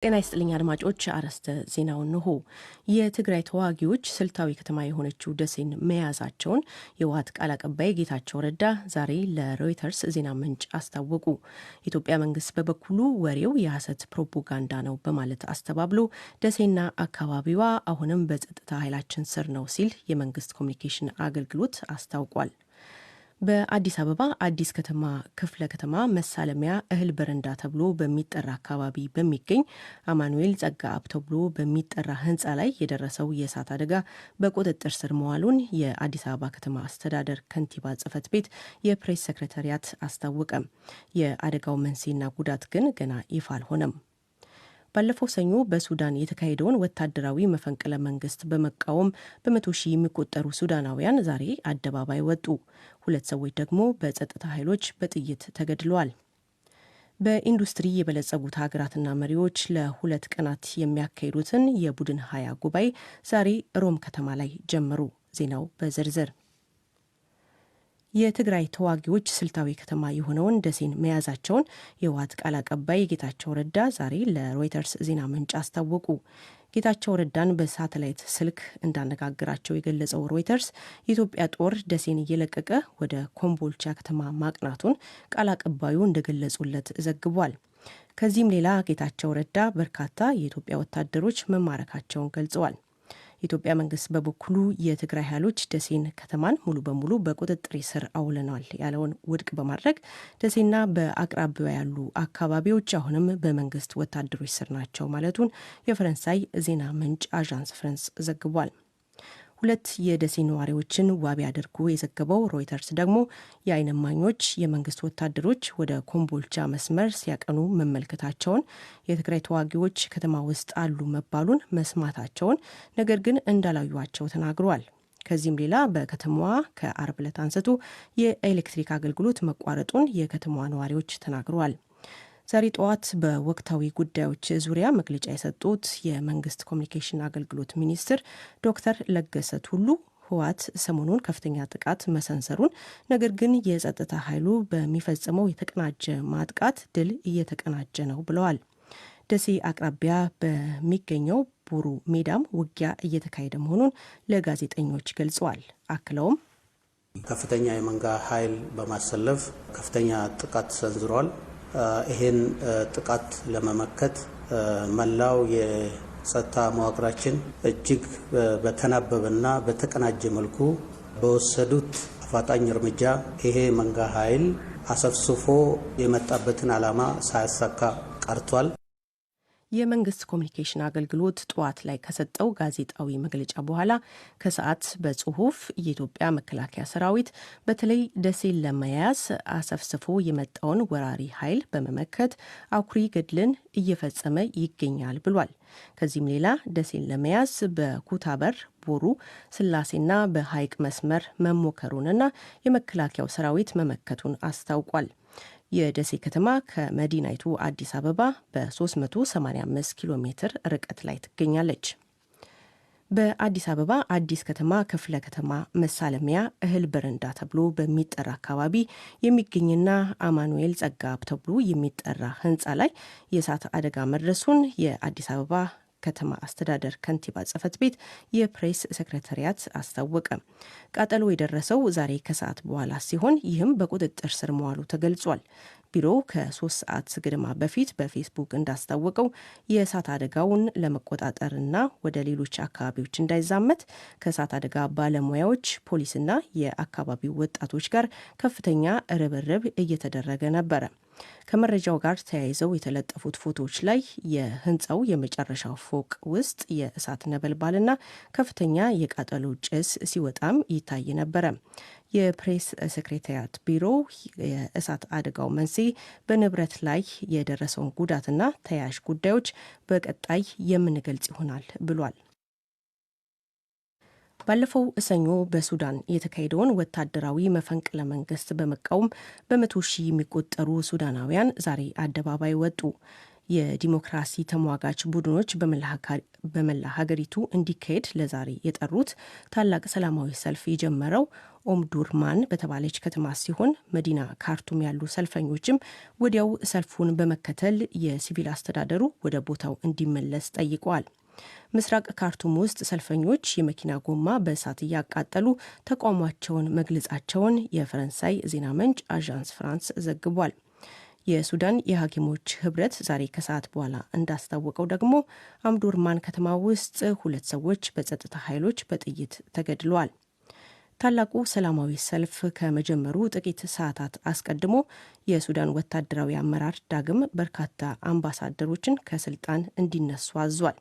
ጤና ይስጥልኝ አድማጮች አርዕስተ ዜናው ነው። የትግራይ ተዋጊዎች ስልታዊ ከተማ የሆነችው ደሴን መያዛቸውን የህወሓት ቃል አቀባይ ጌታቸው ረዳ ዛሬ ለሮይተርስ ዜና ምንጭ አስታወቁ። የኢትዮጵያ መንግስት በበኩሉ ወሬው የሐሰት ፕሮፓጋንዳ ነው በማለት አስተባብሎ ደሴና አካባቢዋ አሁንም በጸጥታ ኃይላችን ስር ነው ሲል የመንግስት ኮሚኒኬሽን አገልግሎት አስታውቋል። በአዲስ አበባ አዲስ ከተማ ክፍለ ከተማ መሳለሚያ እህል በረንዳ ተብሎ በሚጠራ አካባቢ በሚገኝ አማኑኤል ጸጋአብ ተብሎ በሚጠራ ህንፃ ላይ የደረሰው የእሳት አደጋ በቁጥጥር ስር መዋሉን የአዲስ አበባ ከተማ አስተዳደር ከንቲባ ጽሕፈት ቤት የፕሬስ ሴክሬታሪያት አስታወቀ። የአደጋው መንስኤና ጉዳት ግን ገና ይፋ አልሆነም። ባለፈው ሰኞ በሱዳን የተካሄደውን ወታደራዊ መፈንቅለ መንግስት በመቃወም በመቶ ሺህ የሚቆጠሩ ሱዳናውያን ዛሬ አደባባይ ወጡ። 2 ሰዎች ደግሞ በጸጥታ ኃይሎች በጥይት ተገድለዋል። በኢንዱስትሪ የበለጸጉት ሀገራትና መሪዎች ለ2 ቀናት የሚያካሂዱትን የቡድን 20 ጉባኤ ዛሬ ሮም ከተማ ላይ ጀመሩ። ዜናው በዝርዝር የትግራይ ተዋጊዎች ስልታዊ ከተማ የሆነውን ደሴን መያዛቸውን የህወሓት ቃል አቀባይ ጌታቸው ረዳ ዛሬ ለሮይተርስ ዜና ምንጭ አስታወቁ። ጌታቸው ረዳን በሳተላይት ስልክ እንዳነጋገራቸው የገለጸው ሮይተርስ የኢትዮጵያ ጦር ደሴን እየለቀቀ ወደ ኮምቦልቻ ከተማ ማቅናቱን ቃል አቀባዩ እንደገለጹለት ዘግቧል። ከዚህም ሌላ ጌታቸው ረዳ በርካታ የኢትዮጵያ ወታደሮች መማረካቸውን ገልጸዋል። የኢትዮጵያ መንግስት በበኩሉ የትግራይ ኃይሎች ደሴን ከተማን ሙሉ በሙሉ በቁጥጥር ስር አውለናል ያለውን ውድቅ በማድረግ ደሴና በአቅራቢያው ያሉ አካባቢዎች አሁንም በመንግስት ወታደሮች ስር ናቸው ማለቱን የፈረንሳይ ዜና ምንጭ አዣንስ ፍራንስ ዘግቧል። 2 የደሴ ነዋሪዎችን ዋቢ አድርጎ የዘገበው ሮይተርስ ደግሞ የዓይን እማኞች የመንግስት ወታደሮች ወደ ኮምቦልቻ መስመር ሲያቀኑ መመልከታቸውን፣ የትግራይ ተዋጊዎች ከተማ ውስጥ አሉ መባሉን መስማታቸውን፣ ነገር ግን እንዳላዩዋቸው ተናግረዋል። ከዚህም ሌላ በከተማዋ ከአርብ ዕለት አንስቶ የኤሌክትሪክ አገልግሎት መቋረጡን የከተማዋ ነዋሪዎች ተናግረዋል። ዛሬ ጠዋት በወቅታዊ ጉዳዮች ዙሪያ መግለጫ የሰጡት የመንግስት ኮሚኒኬሽን አገልግሎት ሚኒስትር ዶክተር ለገሰ ቱሉ ህወሓት ሰሞኑን ከፍተኛ ጥቃት መሰንዘሩን፣ ነገር ግን የጸጥታ ኃይሉ በሚፈጽመው የተቀናጀ ማጥቃት ድል እየተቀናጀ ነው ብለዋል። ደሴ አቅራቢያ በሚገኘው ቦሩ ሜዳም ውጊያ እየተካሄደ መሆኑን ለጋዜጠኞች ገልጸዋል። አክለውም ከፍተኛ የመንጋ ኃይል በማሰለፍ ከፍተኛ ጥቃት ሰንዝሯል። ይሄን ጥቃት ለመመከት መላው የጸጥታ መዋቅራችን እጅግ በተናበበና በተቀናጀ መልኩ በወሰዱት አፋጣኝ እርምጃ ይሄ መንጋ ኃይል አሰፍስፎ የመጣበትን ዓላማ ሳያሳካ ቀርቷል። የመንግስት ኮሚኒኬሽን አገልግሎት ጠዋት ላይ ከሰጠው ጋዜጣዊ መግለጫ በኋላ ከሰዓት በጽሁፍ የኢትዮጵያ መከላከያ ሰራዊት በተለይ ደሴን ለመያዝ አሰፍስፎ የመጣውን ወራሪ ኃይል በመመከት አኩሪ ገድልን እየፈጸመ ይገኛል ብሏል። ከዚህም ሌላ ደሴን ለመያዝ በኩታበር፣ ቦሩ፣ ስላሴና በሐይቅ መስመር መሞከሩንና የመከላከያው ሰራዊት መመከቱን አስታውቋል። የደሴ ከተማ ከመዲናይቱ አዲስ አበባ በ385 ኪሎ ሜትር ርቀት ላይ ትገኛለች። በአዲስ አበባ አዲስ ከተማ ክፍለ ከተማ መሳለሚያ እህል በረንዳ ተብሎ በሚጠራ አካባቢ የሚገኝና አማኑኤል ጸጋአብ ተብሎ የሚጠራ ህንፃ ላይ የእሳት አደጋ መድረሱን የአዲስ አበባ ከተማ አስተዳደር ከንቲባ ጽሕፈት ቤት የፕሬስ ሴክሬታሪያት አስታወቀ። ቃጠሎ የደረሰው ዛሬ ከሰዓት በኋላ ሲሆን ይህም በቁጥጥር ስር መዋሉ ተገልጿል። ቢሮው ከ3 ሰዓት ገደማ በፊት በፌስቡክ እንዳስታወቀው የእሳት አደጋውን ለመቆጣጠርና ወደ ሌሎች አካባቢዎች እንዳይዛመት ከእሳት አደጋ ባለሙያዎች፣ ፖሊስና የአካባቢው ወጣቶች ጋር ከፍተኛ ርብርብ እየተደረገ ነበረ። ከመረጃው ጋር ተያይዘው የተለጠፉት ፎቶዎች ላይ የህንፃው የመጨረሻው ፎቅ ውስጥ የእሳት ነበልባልና ከፍተኛ የቃጠሎ ጭስ ሲወጣም ይታይ ነበረ። የፕሬስ ሴክሬታሪያት ቢሮ የእሳት አደጋው መንስኤ በንብረት ላይ የደረሰውን ጉዳትና ተያያዥ ጉዳዮች በቀጣይ የምንገልጽ ይሆናል ብሏል። ባለፈው ሰኞ በሱዳን የተካሄደውን ወታደራዊ መፈንቅለ መንግስት በመቃወም በመቶ ሺህ የሚቆጠሩ ሱዳናውያን ዛሬ አደባባይ ወጡ። የዲሞክራሲ ተሟጋች ቡድኖች በመላ ሀገሪቱ እንዲካሄድ ለዛሬ የጠሩት ታላቅ ሰላማዊ ሰልፍ የጀመረው ኦምዱርማን በተባለች ከተማ ሲሆን መዲና ካርቱም ያሉ ሰልፈኞችም ወዲያው ሰልፉን በመከተል የሲቪል አስተዳደሩ ወደ ቦታው እንዲመለስ ጠይቀዋል። ምስራቅ ካርቱም ውስጥ ሰልፈኞች የመኪና ጎማ በእሳት እያቃጠሉ ተቃውሟቸውን መግለጻቸውን የፈረንሳይ ዜና ምንጭ አዣንስ ፍራንስ ዘግቧል። የሱዳን የሐኪሞች ህብረት ዛሬ ከሰዓት በኋላ እንዳስታወቀው ደግሞ ኦምዱርማን ከተማ ውስጥ 2 ሰዎች በጸጥታ ኃይሎች በጥይት ተገድለዋል። ታላቁ ሰላማዊ ሰልፍ ከመጀመሩ ጥቂት ሰዓታት አስቀድሞ የሱዳን ወታደራዊ አመራር ዳግም በርካታ አምባሳደሮችን ከስልጣን እንዲነሱ አዟል።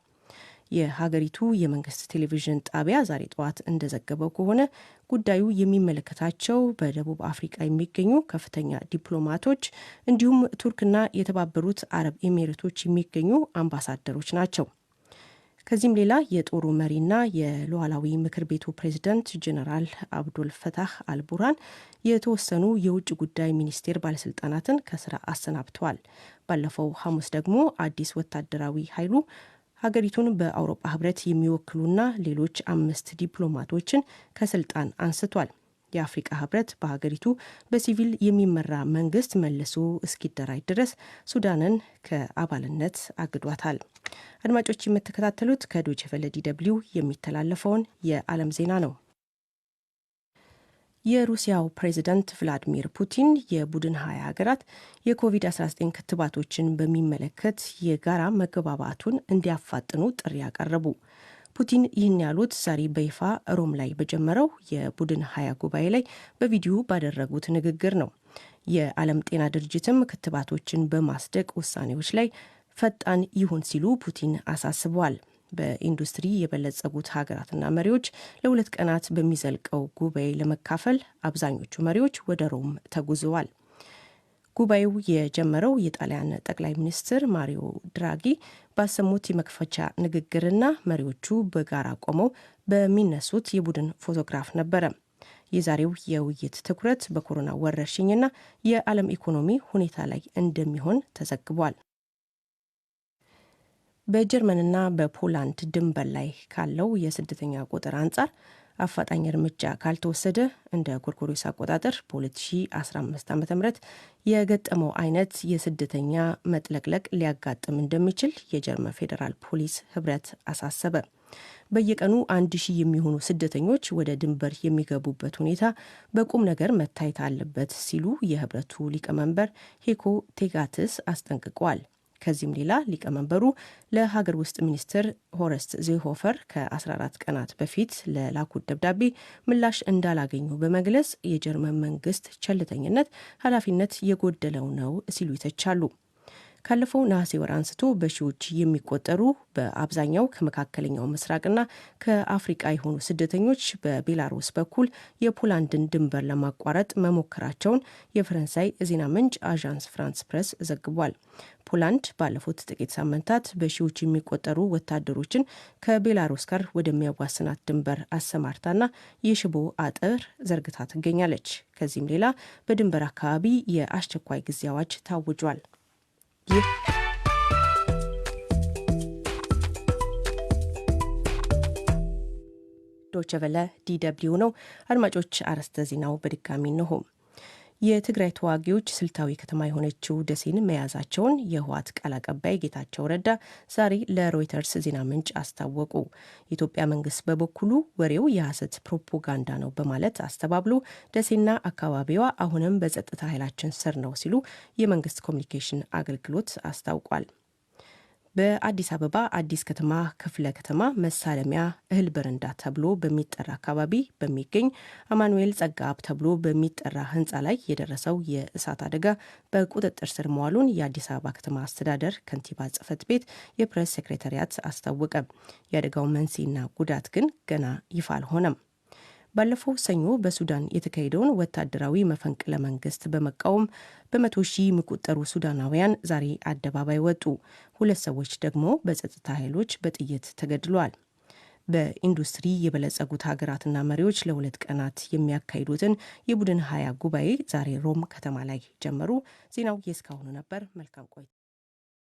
የሀገሪቱ የመንግስት ቴሌቪዥን ጣቢያ ዛሬ ጠዋት እንደዘገበው ከሆነ ጉዳዩ የሚመለከታቸው በደቡብ አፍሪካ የሚገኙ ከፍተኛ ዲፕሎማቶች እንዲሁም ቱርክና የተባበሩት አረብ ኤሚሬቶች የሚገኙ አምባሳደሮች ናቸው። ከዚህም ሌላ የጦሩ መሪና የሉዓላዊ ምክር ቤቱ ፕሬዝዳንት ጄኔራል አብዱል ፈታህ አልቡርሃን የተወሰኑ የውጭ ጉዳይ ሚኒስቴር ባለስልጣናትን ከስራ አሰናብተዋል። ባለፈው ሐሙስ ደግሞ አዲስ ወታደራዊ ኃይሉ ሀገሪቱን በአውሮፓ ህብረት የሚወክሉና ሌሎች 5 ዲፕሎማቶችን ከስልጣን አንስቷል። የአፍሪካ ህብረት በሀገሪቱ በሲቪል የሚመራ መንግስት መልሶ እስኪደራጅ ድረስ ሱዳንን ከአባልነት አግዷታል። አድማጮች የምትከታተሉት ከዶይቼ ቬለ ዲ.ደብሊው የሚተላለፈውን የዓለም ዜና ነው። የሩሲያው ፕሬዝዳንት ቭላዲሚር ፑቲን የቡድን 20 ሀገራት የኮቪድ-19 ክትባቶችን በሚመለከት የጋራ መግባባቱን እንዲያፋጥኑ ጥሪ ያቀረቡ። ፑቲን ይህን ያሉት ዛሬ በይፋ ሮም ላይ በጀመረው የቡድን 20 ጉባኤ ላይ በቪዲዮ ባደረጉት ንግግር ነው። የዓለም ጤና ድርጅትም ክትባቶችን በማስደቅ ውሳኔዎች ላይ ፈጣን ይሁን ሲሉ ፑቲን አሳስበዋል። በኢንዱስትሪ የበለጸጉት ሀገራትና መሪዎች ለ2 ቀናት በሚዘልቀው ጉባኤ ለመካፈል አብዛኞቹ መሪዎች ወደ ሮም ተጉዘዋል። ጉባኤው የጀመረው የጣሊያን ጠቅላይ ሚኒስትር ማሪዮ ድራጊ ባሰሙት የመክፈቻ ንግግርና መሪዎቹ በጋራ ቆመው በሚነሱት የቡድን ፎቶግራፍ ነበረ። የዛሬው የውይይት ትኩረት በኮሮና ወረርሽኝና የዓለም ኢኮኖሚ ሁኔታ ላይ እንደሚሆን ተዘግቧል። በጀርመንና በፖላንድ ድንበር ላይ ካለው የስደተኛ ቁጥር አንጻር አፋጣኝ እርምጃ ካልተወሰደ እንደ ጎርጎሮስ አቆጣጠር በ2015 ዓ.ም የገጠመው አይነት የስደተኛ መጥለቅለቅ ሊያጋጥም እንደሚችል የጀርመን ፌዴራል ፖሊስ ህብረት አሳሰበ። በየቀኑ 1000 የሚሆኑ ስደተኞች ወደ ድንበር የሚገቡበት ሁኔታ በቁም ነገር መታየት አለበት ሲሉ የህብረቱ ሊቀመንበር ሄኮ ቴጋትስ አስጠንቅቀዋል። ከዚህም ሌላ ሊቀመንበሩ ለሀገር ውስጥ ሚኒስትር ሆረስት ዜሆፈር ከ14 ቀናት በፊት ለላኩት ደብዳቤ ምላሽ እንዳላገኙ በመግለጽ የጀርመን መንግስት ቸልተኝነት ኃላፊነት የጎደለው ነው ሲሉ ይተቻሉ። ካለፈው ነሐሴ ወር አንስቶ በሺዎች የሚቆጠሩ በአብዛኛው ከመካከለኛው ምስራቅና ከአፍሪቃ የሆኑ ስደተኞች በቤላሩስ በኩል የፖላንድን ድንበር ለማቋረጥ መሞከራቸውን የፈረንሳይ ዜና ምንጭ አዣንስ ፍራንስ ፕሬስ ዘግቧል። ፖላንድ ባለፉት ጥቂት ሳምንታት በሺዎች የሚቆጠሩ ወታደሮችን ከቤላሩስ ጋር ወደሚያዋስናት ድንበር አሰማርታና የሽቦ አጥር ዘርግታ ትገኛለች። ከዚህም ሌላ በድንበር አካባቢ የአስቸኳይ ጊዜ አዋጅ ታውጇል። ይህ ዶይቼ ቬለ ዲ.ደብሊው ነው። አድማጮች አርዕስተ ዜናው በድጋሚ ነው። የትግራይ ተዋጊዎች ስልታዊ ከተማ የሆነችው ደሴን መያዛቸውን የህወሓት ቃል አቀባይ ጌታቸው ረዳ ዛሬ ለሮይተርስ ዜና ምንጭ አስታወቁ። የኢትዮጵያ መንግስት በበኩሉ ወሬው የሐሰት ፕሮፓጋንዳ ነው በማለት አስተባብሎ ደሴና አካባቢዋ አሁንም በጸጥታ ኃይላችን ስር ነው ሲሉ የመንግስት ኮሚኒኬሽን አገልግሎት አስታውቋል። በአዲስ አበባ አዲስ ከተማ ክፍለ ከተማ መሳለሚያ እህል በረንዳ ተብሎ በሚጠራ አካባቢ በሚገኝ አማኑኤል ጸጋብ ተብሎ በሚጠራ ህንፃ ላይ የደረሰው የእሳት አደጋ በቁጥጥር ስር መዋሉን የአዲስ አበባ ከተማ አስተዳደር ከንቲባ ጽሕፈት ቤት የፕሬስ ሴክሬታሪያት አስታወቀ። የአደጋው መንስኤና ጉዳት ግን ገና ይፋ አልሆነም። ባለፈው ሰኞ በሱዳን የተካሄደውን ወታደራዊ መፈንቅለ መንግስት በመቃወም በመቶ ሺህ የሚቆጠሩ ሱዳናውያን ዛሬ አደባባይ ወጡ። 2 ሰዎች ደግሞ በጸጥታ ኃይሎች በጥይት ተገድለዋል። በኢንዱስትሪ የበለጸጉት ሀገራትና መሪዎች ለ2 ቀናት የሚያካሂዱትን የቡድን 20 ጉባኤ ዛሬ ሮም ከተማ ላይ ጀመሩ። ዜናው የእስካሁኑ ነበር። መልካም ቆይ